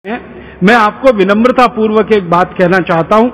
मैं आपको विनम्रता पूर्वक एक बात कहना चाहता हूं।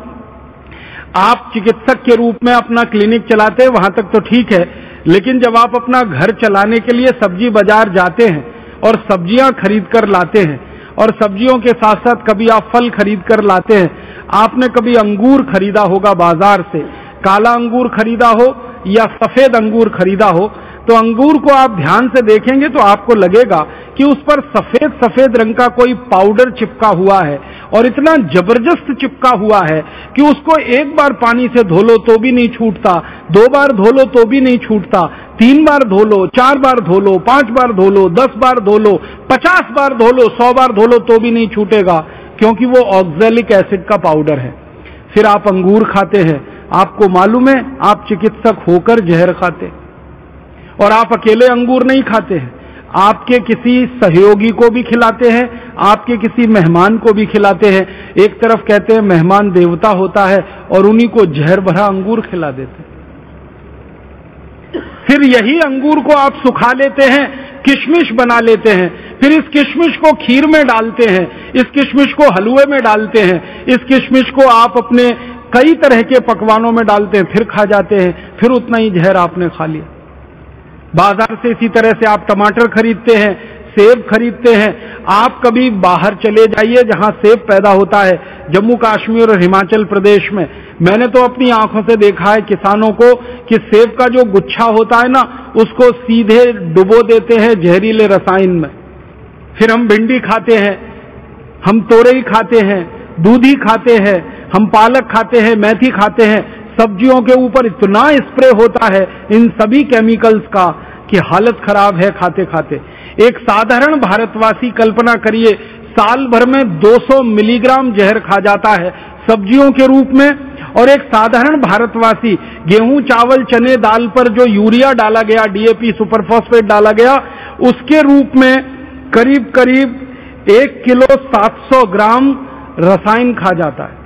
आप चिकित्सक के रूप में अपना क्लिनिक चलाते हैं, वहां तक तो ठीक है, लेकिन जब आप अपना घर चलाने के लिए सब्जी बाजार जाते हैं और सब्जियां खरीद कर लाते हैं और सब्जियों के साथ साथ कभी आप फल खरीद कर लाते हैं, आपने कभी अंगूर खरीदा होगा बाजार से, काला अंगूर खरीदा हो या सफेद अंगूर खरीदा हो, तो अंगूर को आप ध्यान से देखेंगे तो आपको लगेगा कि उस पर सफेद सफेद रंग का कोई पाउडर चिपका हुआ है और इतना जबरदस्त चिपका हुआ है कि उसको एक बार पानी से धो लो तो भी नहीं छूटता, 2 बार धो लो तो भी नहीं छूटता, 3 बार धो लो, 4 बार धो लो, 5 बार धो लो, 10 बार धो लो, 50 बार धो लो, 100 बार धो लो तो भी नहीं छूटेगा, क्योंकि वो ऑक्सैलिक एसिड का पाउडर है। फिर आप अंगूर खाते हैं, आपको मालूम है आप चिकित्सक होकर जहर खाते, और आप अकेले अंगूर नहीं खाते हैं, आपके किसी सहयोगी को भी खिलाते हैं, आपके किसी मेहमान को भी खिलाते हैं। एक तरफ कहते हैं मेहमान देवता होता है और उन्हीं को जहर भरा अंगूर खिला देते हैं। फिर यही अंगूर को आप सुखा लेते हैं, किशमिश बना लेते हैं, फिर इस किशमिश को खीर में डालते हैं, इस किशमिश को हलवे में डालते हैं, इस किशमिश को आप अपने कई तरह के पकवानों में डालते हैं, फिर खा जाते हैं, फिर उतना ही जहर आपने खा लिया। बाजार से इसी तरह से आप टमाटर खरीदते हैं, सेब खरीदते हैं। आप कभी बाहर चले जाइए जहां सेब पैदा होता है, जम्मू कश्मीर और हिमाचल प्रदेश में, मैंने तो अपनी आंखों से देखा है किसानों को कि सेब का जो गुच्छा होता है ना, उसको सीधे डुबो देते हैं जहरीले रसायन में। फिर हम भिंडी खाते हैं, हम तोरई खाते हैं, दूधी खाते हैं, हम पालक खाते हैं, मेथी खाते हैं। सब्जियों के ऊपर इतना स्प्रे होता है इन सभी केमिकल्स का कि हालत खराब है खाते खाते। एक साधारण भारतवासी कल्पना करिए, साल भर में 200 मिलीग्राम जहर खा जाता है सब्जियों के रूप में, और एक साधारण भारतवासी गेहूं, चावल, चने, दाल पर जो यूरिया डाला गया, डीएपी, सुपरफॉस्फेट डाला गया, उसके रूप में करीब करीब 1 किलो 700 ग्राम रसायन खा जाता है।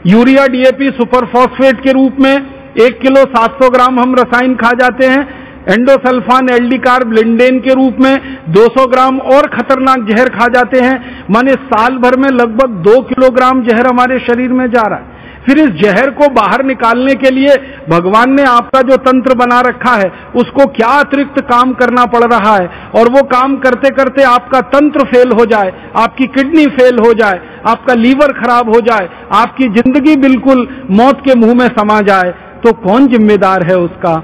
यूरिया, डीएपी, सुपरफॉस्फेट के रूप में 1 किलो 700 ग्राम हम रसायन खा जाते हैं। एंडोसल्फान, एल्डिकार्ब, लिंडेन के रूप में 200 ग्राम और खतरनाक जहर खा जाते हैं। माने साल भर में लगभग 2 किलोग्राम जहर हमारे शरीर में जा रहा है। फिर इस जहर को बाहर निकालने के लिए भगवान ने आपका जो तंत्र बना रखा है, उसको क्या अतिरिक्त काम करना पड़ रहा है, और वो काम करते करते आपका तंत्र फेल हो जाए, आपकी किडनी फेल हो जाए, आपका लीवर खराब हो जाए, आपकी जिंदगी बिल्कुल मौत के मुंह में समा जाए, तो कौन जिम्मेदार है उसका?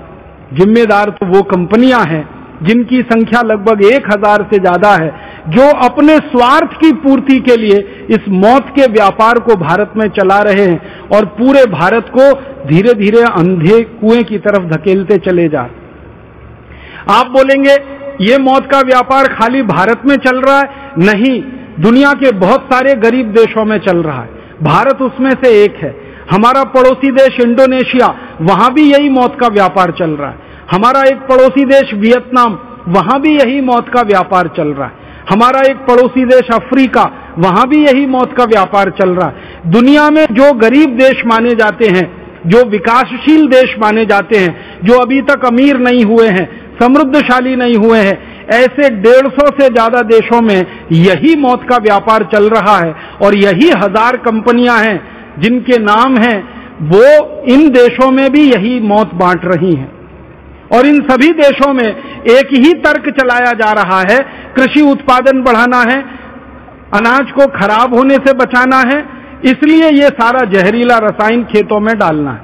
जिम्मेदार तो वो कंपनियां हैं जिनकी संख्या लगभग 1000 से ज्यादा है, जो अपने स्वार्थ की पूर्ति के लिए इस मौत के व्यापार को भारत में चला रहे हैं और पूरे भारत को धीरे धीरे अंधे कुएं की तरफ धकेलते चले जा रहे। आप बोलेंगे ये मौत का व्यापार खाली भारत में चल रहा है? नहीं, दुनिया के बहुत सारे गरीब देशों में चल रहा है, भारत उसमें से एक है। हमारा पड़ोसी देश इंडोनेशिया, वहां भी यही मौत का व्यापार चल रहा है। हमारा एक पड़ोसी देश वियतनाम, वहां भी यही मौत का व्यापार चल रहा है। हमारा एक पड़ोसी देश अफ्रीका, वहां भी यही मौत का व्यापार चल रहा है। दुनिया में जो गरीब देश माने जाते हैं, जो विकासशील देश माने जाते हैं, जो अभी तक अमीर नहीं हुए हैं, समृद्धशाली नहीं हुए हैं, ऐसे 150 से ज्यादा देशों में यही मौत का व्यापार चल रहा है। और यही 1000 कंपनियां हैं जिनके नाम हैं, वो इन देशों में भी यही मौत बांट रही हैं। और इन सभी देशों में एक ही तर्क चलाया जा रहा है, कृषि उत्पादन बढ़ाना है, अनाज को खराब होने से बचाना है, इसलिए ये सारा जहरीला रसायन खेतों में डालना है।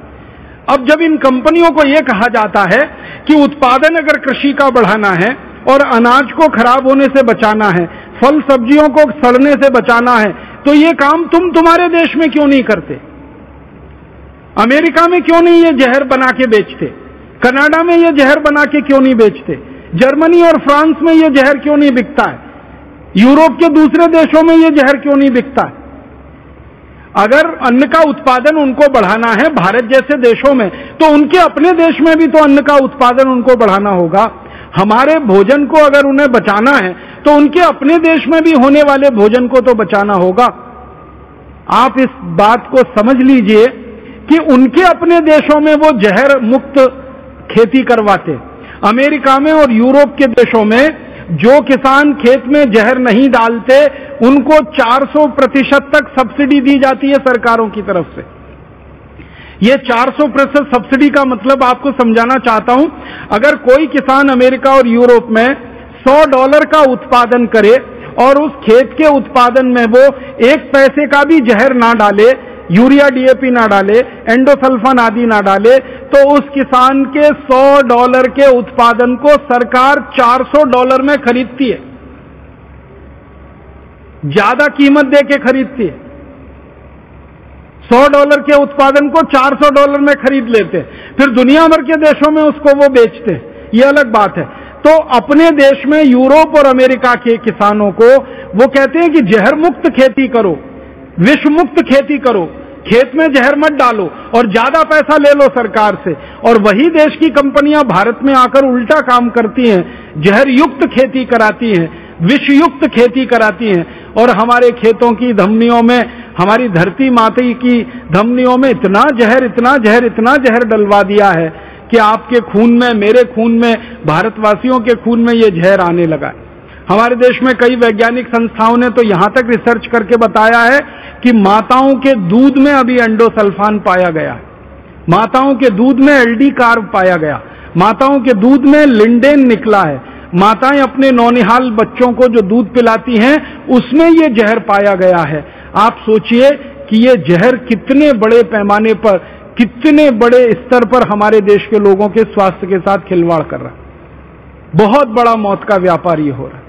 अब जब इन कंपनियों को यह कहा जाता है कि उत्पादन अगर कृषि का बढ़ाना है और अनाज को खराब होने से बचाना है, फल सब्जियों को सड़ने से बचाना है, तो ये काम तुम्हारे देश में क्यों नहीं करते? अमेरिका में क्यों नहीं ये जहर बना के बेचते? कनाडा में ये जहर बना के क्यों नहीं बेचते? जर्मनी और फ्रांस में ये जहर क्यों नहीं बिकता है? यूरोप के दूसरे देशों में ये जहर क्यों नहीं बिकता है? अगर अन्न का उत्पादन उनको बढ़ाना है भारत जैसे देशों में, तो उनके अपने देश में भी तो अन्न का उत्पादन उनको बढ़ाना होगा। हमारे भोजन को अगर उन्हें बचाना है तो उनके अपने देश में भी होने वाले भोजन को तो बचाना होगा। आप इस बात को समझ लीजिए कि उनके अपने देशों में वो जहर मुक्त खेती करवाते, अमेरिका में और यूरोप के देशों में जो किसान खेत में जहर नहीं डालते उनको 400% तक सब्सिडी दी जाती है सरकारों की तरफ से। ये 400% सब्सिडी का मतलब आपको समझाना चाहता हूं। अगर कोई किसान अमेरिका और यूरोप में $100 का उत्पादन करे और उस खेत के उत्पादन में वो 1 पैसे का भी जहर ना डाले, यूरिया डीएपी ना डाले, एंडोसल्फान आदि ना डाले, तो उस किसान के $100 के उत्पादन को सरकार $400 में खरीदती है, ज्यादा कीमत दे के खरीदती है। $100 के उत्पादन को $400 में खरीद लेते, फिर दुनिया भर के देशों में उसको वो बेचते हैं, ये अलग बात है। तो अपने देश में यूरोप और अमेरिका के किसानों को वो कहते हैं कि जहर मुक्त खेती करो, विष मुक्त खेती करो, खेत में जहर मत डालो और ज्यादा पैसा ले लो सरकार से। और वही देश की कंपनियां भारत में आकर उल्टा काम करती हैं, जहर युक्त खेती कराती हैं, विष युक्त खेती कराती हैं और हमारे खेतों की धमनियों में, हमारी धरती माता की धमनियों में इतना जहर, इतना जहर, इतना जहर डलवा दिया है कि आपके खून में, मेरे खून में, भारतवासियों के खून में ये जहर आने लगा है। हमारे देश में कई वैज्ञानिक संस्थाओं ने तो यहां तक रिसर्च करके बताया है कि माताओं के दूध में अभी एंडोसल्फान पाया गया है, माताओं के दूध में एलडी कार्ब पाया गया, माताओं के दूध में लिंडेन निकला है, माताएं अपने नौनिहाल बच्चों को जो दूध पिलाती हैं उसमें ये जहर पाया गया है। आप सोचिए कि ये जहर कितने बड़े पैमाने पर, कितने बड़े स्तर पर हमारे देश के लोगों के स्वास्थ्य के साथ खिलवाड़ कर रहा है। बहुत बड़ा मौत का व्यापार ये हो रहा है।